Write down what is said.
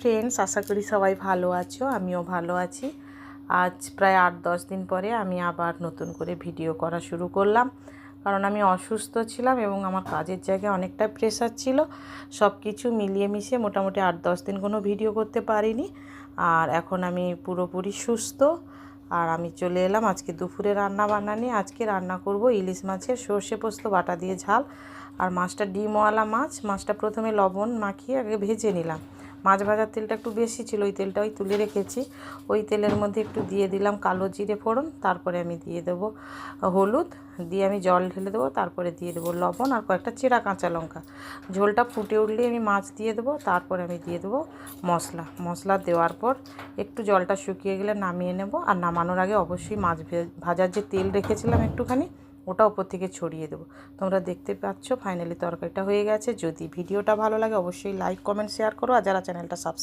Friends, আশা করি সবাই ভালো আছো। আমিও ভালো আছি। আজ প্রায় 8-10 দিন পরে আমি আবার নতুন করে ভিডিও করা শুরু করলাম, কারণ আমি অসুস্থ ছিলাম এবং আমার কাজের জায়গায় অনেকটা প্রেশার ছিল। সব কিছু মিলিয়ে মিশিয়ে মোটামুটি 8-10 দিন কোনো ভিডিও করতে পারিনি। আর এখন আমি পুরোপুরি সুস্থ। আর আমি চলে এলাম আজকে দুপুরে রান্না বান্না নিয়ে। আজকে রান্না করব ইলিশ মাছের সর্ষে পোস্ত বাটা দিয়ে ঝাল। আর মাছটা ডিমওয়ালা মাছ। মাছটা প্রথমে লবণ মাখিয়ে আগে ভেজে নিলাম। মাছ ভাজার তেলটা একটু বেশি ছিল, ওই তেলটা তুলে রেখেছি। ওই তেলের মধ্যে একটু দিয়ে দিলাম কালো জিরে ফোড়ন, তারপরে আমি দিয়ে দেবো হলুদ, দিয়ে আমি জল ঢেলে দেবো, তারপরে দিয়ে দেবো লবণ আর কয়েকটা চেরা কাঁচা লঙ্কা। ঝোলটা ফুটে উঠলে আমি মাছ দিয়ে দেবো, তারপরে আমি দিয়ে দেবো মশলা দেওয়ার পর একটু জলটা শুকিয়ে গেলে নামিয়ে নেব। আর নামানোর আগে অবশ্যই মাছ ভাজার যে তেল রেখেছিলাম একটুখানি, ওটা ওপর থেকে ছড়িয়ে দেবো। তোমরা দেখতে পাচ্ছ ফাইনালি তরকারিটা হয়ে গেছে। যদি ভিডিওটা ভালো লাগে অবশ্যই লাইক কমেন্ট শেয়ার করো, আর যারা চ্যানেলটা সাবস্ক্রাইব